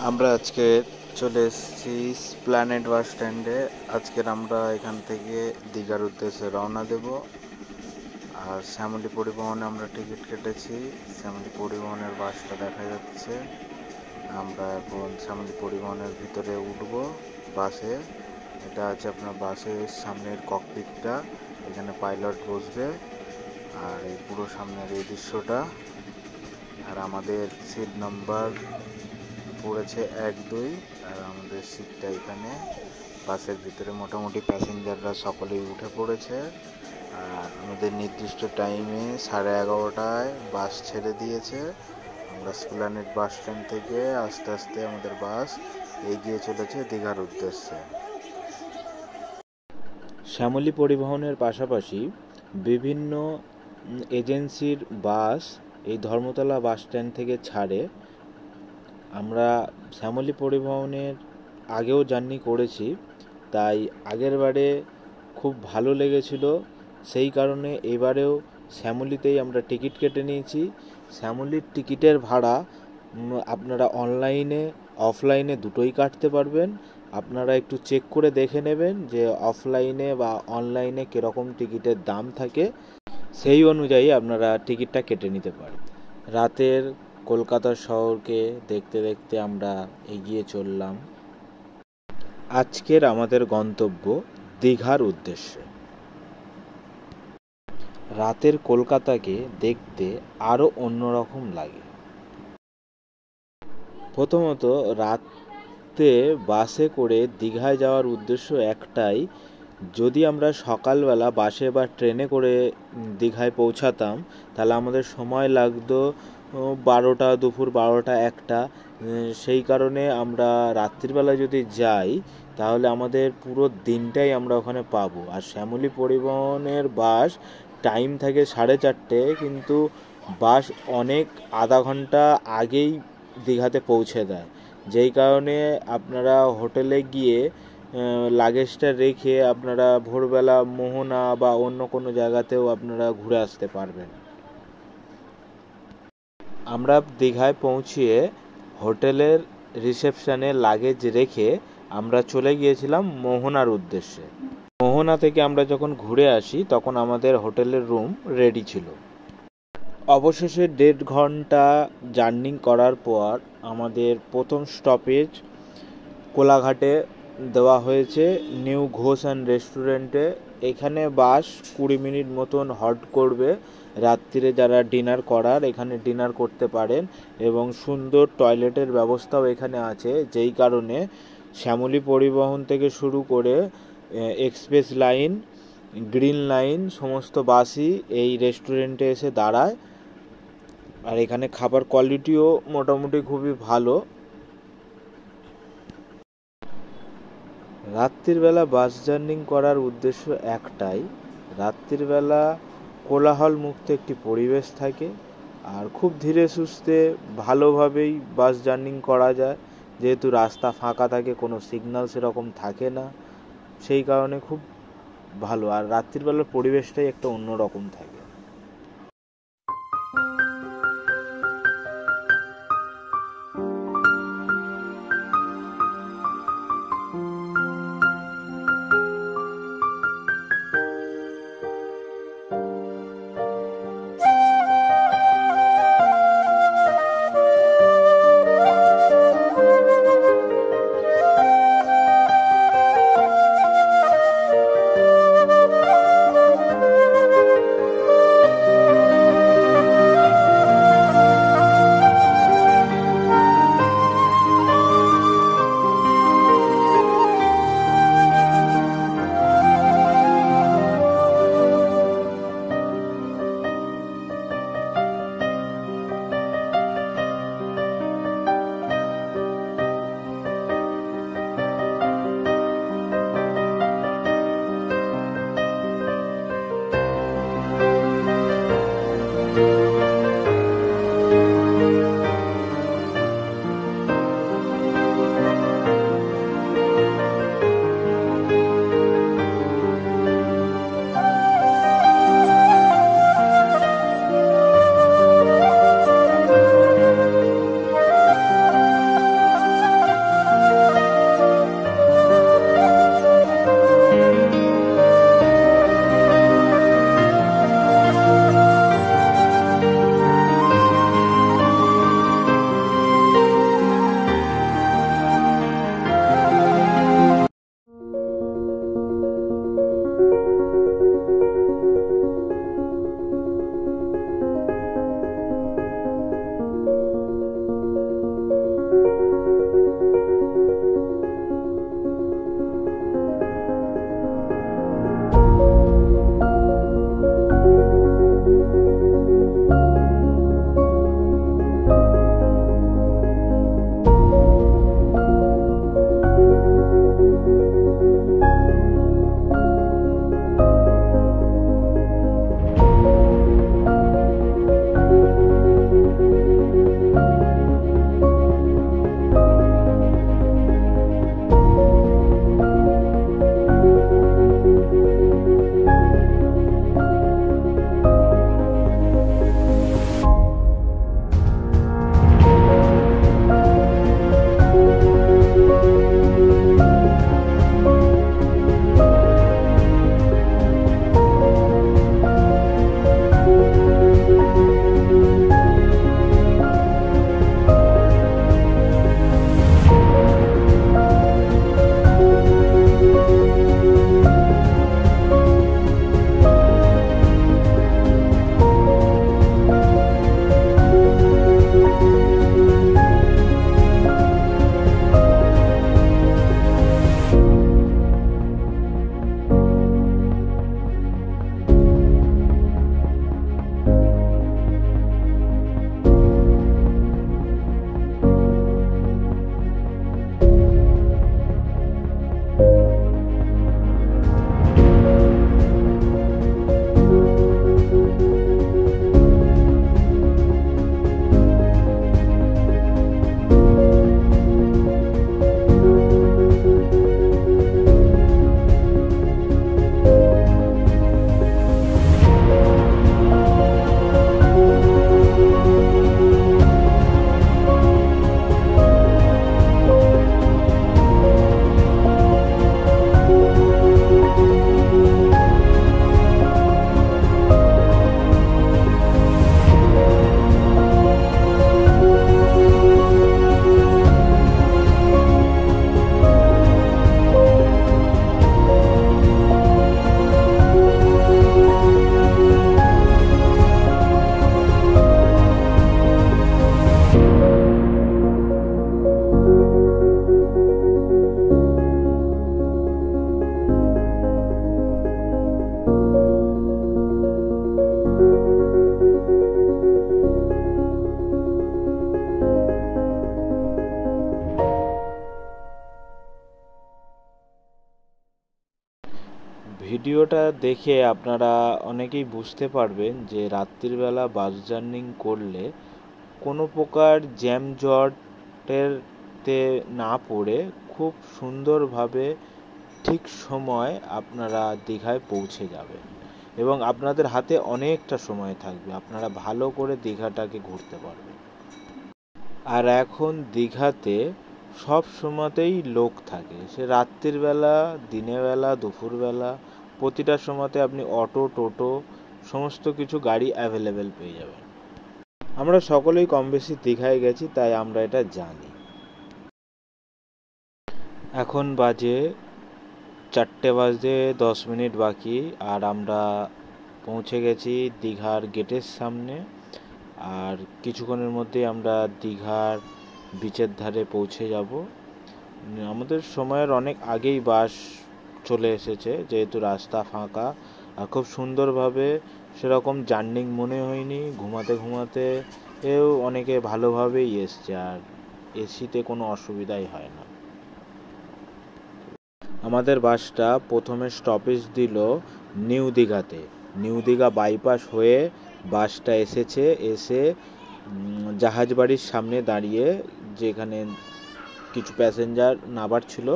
আমরা আজকে চলে এসেছি স্প্ল্যানেড বাস স্ট্যান্ডে। আজকের আমরা এখান থেকে দীঘার উদ্দেশ্যে রওনা দেব। আর শ্যামলী পরিবহনে আমরা টিকিট কেটেছি। শ্যামলী পরিবহনের বাসটা দেখা যাচ্ছে। আমরা এখন শ্যামলী পরিবহনের ভিতরে উঠব বাসে। এটা আছে আপনার বাসের সামনের ককপিটটা, এখানে পাইলট বসবে। আর এই পুরো সামনের এই দৃশ্যটা। আর আমাদের সিট নাম্বার পড়েছে 1-2, আর আমাদের সিটটা এখানে। বাসের ভিতরে মোটামুটি প্যাসেঞ্জাররা সকলেই উঠে পড়েছে। আর আমাদের নির্দিষ্ট টাইমে 11:30টায় বাস ছেড়ে দিয়েছে। আমরা স্প্ল্যানেড বাস স্ট্যান্ড থেকে আস্তে আস্তে আমাদের বাস এগিয়ে চলেছে দীঘার উদ্দেশ্যে। শ্যামলী পরিবহনের পাশাপাশি বিভিন্ন এজেন্সির বাস এই ধর্মতলা বাস স্ট্যান্ড থেকে ছাড়ে। আমরা শ্যামলী পরিবহনের আগেও জার্নি করেছি, তাই আগের বারে খুব ভালো লেগেছিল। সেই কারণে এবারেও শ্যামলীতেই আমরা টিকিট কেটে নিয়েছি। শ্যামলীর টিকিটের ভাড়া আপনারা অনলাইনে অফলাইনে দুটোই কাটতে পারবেন। আপনারা একটু চেক করে দেখে নেবেন যে অফলাইনে বা অনলাইনে কীরকম টিকিটের দাম থাকে, সেই অনুযায়ী আপনারা টিকিটটা কেটে নিতে পারেন। রাতের কলকাতা শহরকে দেখতে দেখতে আমরা এগিয়ে চললাম আজকের আমাদের গন্তব্য দীঘার উদ্দেশ্যে। রাতের কলকাতাকে দেখতে আরও অন্যরকম লাগে। প্রথমত, রাতে বাসে করে দীঘায় যাওয়ার উদ্দেশ্য একটাই, যদি আমরা সকালবেলা বাসে বা ট্রেনে করে দীঘায় পৌঁছাতাম তাহলে আমাদের সময় লাগতো 12টা, দুপুর 12টা 1টা। সেই কারণে আমরা রাত্রিবেলা যদি যাই তাহলে আমাদের পুরো দিনটাই আমরা ওখানে পাবো। আর শ্যামলী পরিবহনের বাস টাইম থাকে 4:30, কিন্তু বাস অনেক আধা ঘন্টা আগেই দীঘাতে পৌঁছে দেয়। যেই কারণে আপনারা হোটেলে গিয়ে লাগেজটা রেখে আপনারা ভোরবেলা মোহনা বা অন্য কোনো জায়গাতেও আপনারা ঘুরে আসতে পারবেন। আমরা দীঘায় পৌঁছিয়ে হোটেলের রিসেপশনে লাগেজ রেখে আমরা চলে গিয়েছিলাম মোহনার উদ্দেশ্যে। মোহনা থেকে আমরা যখন ঘুরে আসি তখন আমাদের হোটেলের রুম রেডি ছিল। অবশেষে 1.5 ঘন্টা জার্নি করার পর আমাদের প্রথম স্টপেজ কোলাঘাটে দেওয়া হয়েছে নিউ ঘোষ অ্যান্ড রেস্টুরেন্টে। এখানে বাস 20 মিনিট মতন হল্ট করবে। রাত্রিরে যারা ডিনার করার এখানে ডিনার করতে পারেন, এবং সুন্দর টয়লেটের ব্যবস্থাও এখানে আছে। যেই কারণে শ্যামলী পরিবহন থেকে শুরু করে এক্সপ্রেস লাইন, গ্রিন লাইন সমস্ত বাসই এই রেস্টুরেন্টে এসে দাঁড়ায়। আর এখানে খাবার কোয়ালিটিও মোটামুটি খুবই ভালো। রাত্রিবেলা বাস জার্নি করার উদ্দেশ্য একটাই, রাত্রিবেলা কোলাহল মুক্ত একটি পরিবেশ থাকে আর খুব ধীরে সুস্থে ভালোভাবেই বাস জার্নি করা যায়। যেহেতু রাস্তা ফাঁকা থাকে, কোনো সিগন্যাল সেরকম থাকে না, সেই কারণে খুব ভালো। আর রাত্রিবেলার পরিবেশটাই একটা অন্যরকম থাকে। ভিডিওটা দেখে আপনারা অনেকেই বুঝতে পারবেন যে রাত্রিবেলা বাস জার্নি করলে কোনো প্রকার জ্যামজটেতে না পড়ে খুব সুন্দরভাবে ঠিক সময় আপনারা দীঘায় পৌঁছে যাবেন এবং আপনাদের হাতে অনেকটা সময় থাকবে, আপনারা ভালো করে দীঘাটাকে ঘুরতে পারবেন। আর এখন দীঘাতে সব সময়তেই লোক থাকে, সে রাত্রিবেলা, দিনের বেলা, দুপুরবেলা, প্রতিটা সময়তে আপনি অটো, টোটো সমস্ত কিছু গাড়ি অ্যাভেলেবেল পেয়ে যাবেন। আমরা সকলেই কম বেশি দীঘায় গেছি, তাই আমরা এটা জানি। এখন বাজে 4:10 বাকি, আর আমরা পৌঁছে গেছি দীঘার গেটের সামনে। আর কিছুক্ষণের মধ্যে আমরা দীঘার বিচের ধারে পৌঁছে যাব। আমাদের সময়ের অনেক আগেই বাস চলে এসেছে, যেহেতু রাস্তা ফাঁকা আর খুব সুন্দরভাবে, সেরকম জার্নি মনে হয়নি। ঘুমাতে ঘুমাতে এও অনেকে ভালোভাবেই এসছে, আর এসিতে কোনো অসুবিধাই হয় না। আমাদের বাসটা প্রথমে স্টপেজ দিল নিউ দীঘাতে। নিউ দীঘা বাইপাস হয়ে বাসটা এসে জাহাজ বাড়ির সামনে দাঁড়িয়ে, যেখানে কিছু প্যাসেঞ্জার নামার ছিল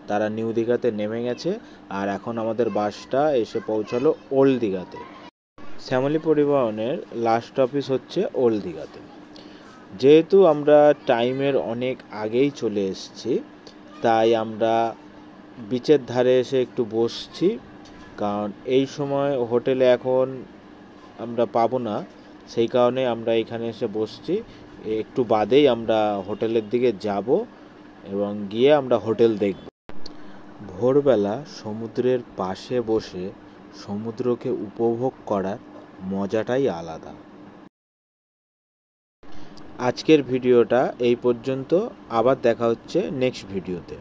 তারা নিউ দীঘাতে নেমে গেছে। আর এখন আমাদের বাসটা এসে পৌঁছালো ওল্ড দীঘাতে। শ্যামলী পরিবহনের লাস্ট অফিস হচ্ছে ওল্ড দীঘাতে। যেহেতু আমরা টাইমের অনেক আগেই চলে এসেছি, তাই আমরা বিচের ধারে এসে একটু বসছি, কারণ এই সময় হোটেলে এখন আমরা পাবো না, সেই কারণে আমরা এখানে এসে বসছি। একটু বাদেই আমরা হোটেলের দিকে যাব এবং গিয়ে আমরা হোটেল দেখব। ভোরবেলা সমুদ্রের পাশে বসে সমুদ্রকে উপভোগ করার মজাটাই আলাদা। আজকের ভিডিওটা এই পর্যন্ত, আবার দেখা হচ্ছে নেক্সট ভিডিওতে।